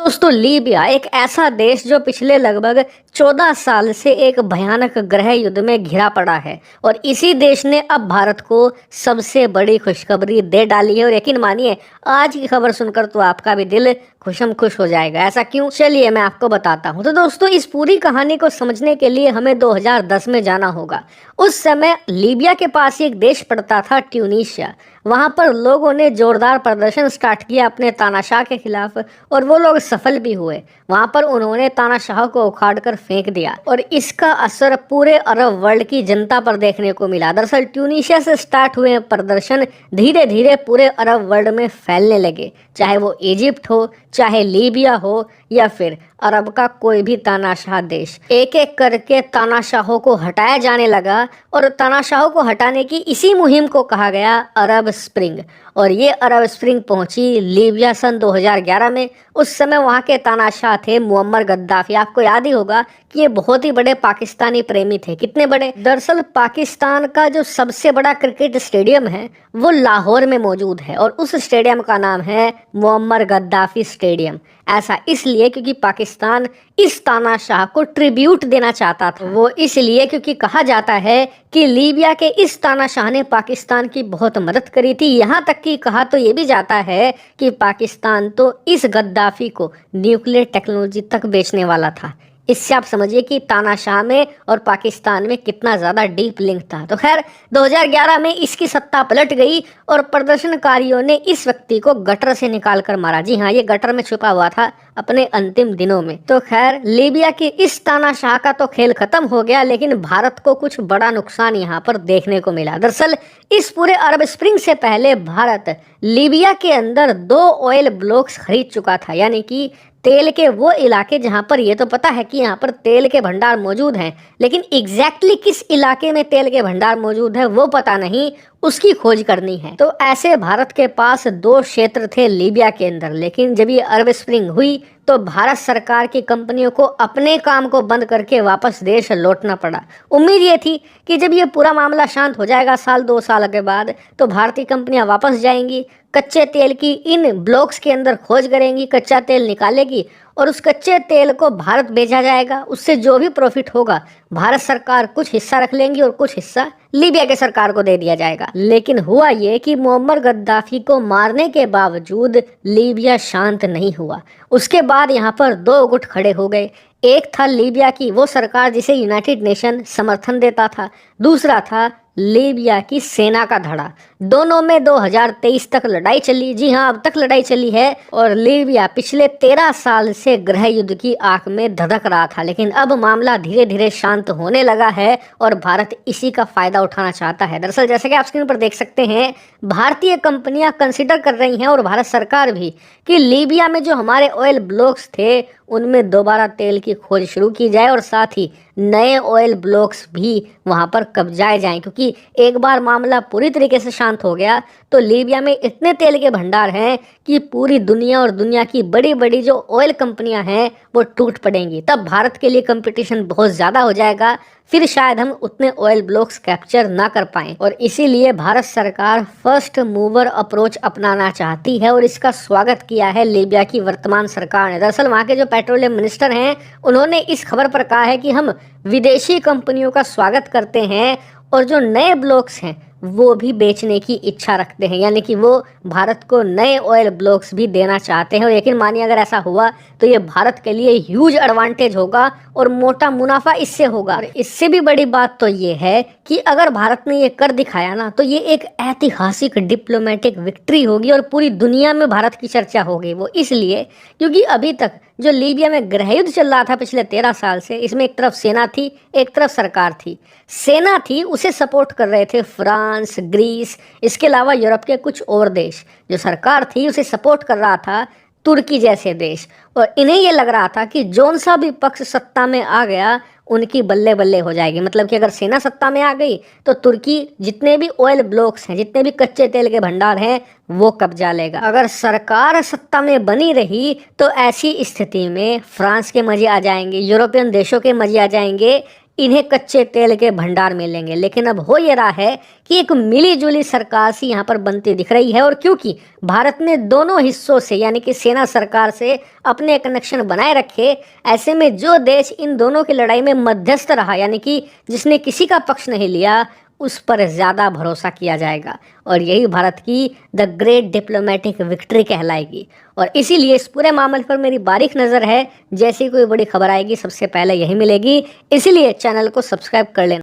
दोस्तों, लीबिया एक ऐसा देश जो पिछले लगभग 14 साल से एक भयानक गृह युद्ध में घिरा पड़ा है और इसी देश ने अब भारत को सबसे बड़ी खुशखबरी दे डाली है। और यकीन मानिए, आज की खबर सुनकर तो आपका भी दिल खुशम खुश हो जाएगा। ऐसा क्यों? चलिए मैं आपको बताता हूँ। तो दोस्तों, इस पूरी कहानी को समझने के लिए हमें 2010 में जाना होगा। उस समय लीबिया के पास एक देश पड़ता था, ट्यूनीशिया। वहां पर लोगों ने जोरदार प्रदर्शन स्टार्ट किया अपने तानाशाह के खिलाफ और वो लोग सफल भी हुए। वहां पर उन्होंने तानाशाह को उखाड़कर फेंक दिया और इसका असर पूरे अरब वर्ल्ड की जनता पर देखने को मिला। दरअसल ट्यूनीशिया से स्टार्ट हुए प्रदर्शन धीरे धीरे पूरे अरब वर्ल्ड में फैलने लगे, चाहे वो इजिप्ट हो, चाहे लीबिया हो या फिर अरब का कोई भी तानाशाह देश। एक एक करके तानाशाहों को हटाया जाने लगा और तानाशाहों को हटाने की इसी मुहिम को कहा गया अरब स्प्रिंग। और ये अरब स्प्रिंग पहुंची लीबिया सन 2011 में। उस समय वहां के तानाशाह थे मुअम्मर गद्दाफी। आपको याद ही होगा कि ये बहुत ही बड़े पाकिस्तानी प्रेमी थे। कितने बड़े? दरअसल पाकिस्तान का जो सबसे बड़ा क्रिकेट स्टेडियम है वो लाहौर में मौजूद है और उस स्टेडियम का नाम है मुअम्मर गद्दाफी स्टेडियम। ऐसा इसलिए क्योंकि पाकिस्तान इस तानाशाह को ट्रिब्यूट देना चाहता था। वो इसलिए क्योंकि कहा जाता है कि लीबिया के इस तानाशाह ने पाकिस्तान की बहुत मदद करी थी। यहाँ तक कि कहा तो ये भी जाता है कि पाकिस्तान तो इस गद्दाफी को न्यूक्लियर टेक्नोलॉजी तक बेचने वाला था। इससे आप समझिए कि तानाशाह में और पाकिस्तान में कितना ज़्यादा डीप लिंक था। तो खैर 2011 में इसकी सत्ता पलट गई और प्रदर्शनकारियों ने इस व्यक्ति को गटर से निकाल कर मारा। जी हाँ, ये गटर में छुपा हुआ था अपने अंतिम दिनों में। तो खैर लीबिया की इस तानाशाह का तो खेल खत्म हो गया, लेकिन भारत को कुछ बड़ा नुकसान यहाँ पर देखने को मिला। दरअसल इस पूरे अरब स्प्रिंग से पहले भारत लीबिया के अंदर 2 ऑयल ब्लॉक्स खरीद चुका था, यानी कि तेल के वो इलाके जहां पर ये तो पता है कि यहाँ पर तेल के भंडार मौजूद हैं, लेकिन एग्जैक्टली किस इलाके में तेल के भंडार मौजूद है वो पता नहीं, उसकी खोज करनी है। तो ऐसे भारत के पास 2 क्षेत्र थे लीबिया के अंदर। लेकिन जब ये अरब स्प्रिंग हुई तो भारत सरकार की कंपनियों को अपने काम को बंद करके वापस देश लौटना पड़ा। उम्मीद ये थी कि जब ये पूरा मामला शांत हो जाएगा साल 2 साल के बाद, तो भारतीय कंपनियां वापस जाएंगी, कच्चे तेल की इन ब्लॉक्स के अंदर खोज करेंगी, कच्चा तेल निकालेगी और उस कच्चे तेल को भारत बेचा जाएगा। उससे जो भी प्रॉफिट होगा भारत सरकार कुछ हिस्सा रख लेंगी और कुछ हिस्सा लीबिया के सरकार को दे दिया जाएगा। लेकिन हुआ ये कि मुअम्मर गद्दाफी को मारने के बावजूद लीबिया शांत नहीं हुआ। उसके बाद यहाँ पर 2 गुट खड़े हो गए। एक था लीबिया की वो सरकार जिसे यूनाइटेड नेशन समर्थन देता था, दूसरा था लीबिया की सेना का धड़ा। दोनों में 2023 तक लड़ाई चली। जी हाँ, अब तक लड़ाई चली है और लीबिया पिछले 13 साल से गृह युद्ध की आग में धधक रहा था। लेकिन अब मामला धीरे धीरे शांत होने लगा है और भारत इसी का फायदा उठाना चाहता है। दरअसल जैसे कि आप स्क्रीन पर देख सकते हैं, भारतीय कंपनियां कंसिडर कर रही हैं और भारत सरकार भी कि लीबिया में जो हमारे ऑयल ब्लॉक्स थे उनमें दोबारा तेल की खोज शुरू की जाए और साथ ही नए ऑयल ब्लॉक्स भी वहां पर कब्जाए जाएं, क्योंकि एक बार मामला पूरी तरीके से शांत हो गया तो लीबिया में इतने तेल के भंडार हैं कि पूरी दुनिया और दुनिया की बड़ी बड़ी जो ऑयल कंपनियां हैं वो टूट पड़ेंगी। तब भारत के लिए कंपटीशन बहुत ज़्यादा हो जाएगा, फिर शायद हम उतने ऑयल ब्लॉक्स कैप्चर ना कर पाएं। और इसीलिए भारत सरकार फर्स्ट मूवर अप्रोच अपनाना चाहती है और इसका स्वागत किया है लीबिया की वर्तमान सरकार ने। दरअसल वहाँ के जो पेट्रोलियम मिनिस्टर हैं उन्होंने इस खबर पर कहा है कि हम विदेशी कंपनियों का स्वागत करते हैं और जो नए ब्लॉक्स हैं वो भी बेचने की इच्छा रखते हैं, यानी कि वो भारत को नए ऑयल ब्लॉक्स भी देना चाहते हैं। और यकीन मानिए अगर ऐसा हुआ तो ये भारत के लिए ह्यूज एडवांटेज होगा और मोटा मुनाफा इससे होगा। और इससे भी बड़ी बात तो ये है कि अगर भारत ने ये कर दिखाया ना तो ये एक ऐतिहासिक डिप्लोमेटिक विक्ट्री होगी और पूरी दुनिया में भारत की चर्चा होगी। वो इसलिए क्योंकि अभी तक जो लीबिया में गृह युद्ध चल रहा था पिछले 13 साल से, इसमें एक तरफ सेना थी, एक तरफ सरकार थी। सेना थी, उसे सपोर्ट कर रहे थे फ्रांस, ग्रीस, इसके अलावा यूरोप के कुछ और देश। जो सरकार थी उसे सपोर्ट कर रहा था तुर्की जैसे देश। और इन्हें ये लग रहा था कि जौन सा भी पक्ष सत्ता में आ गया उनकी बल्ले बल्ले हो जाएगी। मतलब कि अगर सेना सत्ता में आ गई तो तुर्की जितने भी ऑयल ब्लॉक्स हैं, जितने भी कच्चे तेल के भंडार हैं वो कब्जा लेगा। अगर सरकार सत्ता में बनी रही तो ऐसी स्थिति में फ्रांस के मजे आ जाएंगे, यूरोपियन देशों के मजे आ जाएंगे इन्हें कच्चे तेल के भंडार मिलेंगे। लेकिन अब हो ये रहा है कि एक मिली जुली सरकार सी यहाँ पर बनती दिख रही है, और क्योंकि भारत ने दोनों हिस्सों से यानी कि सेना सरकार से अपने कनेक्शन बनाए रखे, ऐसे में जो देश इन दोनों की लड़ाई में मध्यस्थ रहा यानी कि जिसने किसी का पक्ष नहीं लिया, उस पर ज़्यादा भरोसा किया जाएगा, और यही भारत की द ग्रेट डिप्लोमेटिक विक्ट्री कहलाएगी। और इसीलिए इस पूरे मामले पर मेरी बारीक नज़र है, जैसी कोई बड़ी खबर आएगी सबसे पहले यही मिलेगी। इसीलिए चैनल को सब्सक्राइब कर लेना।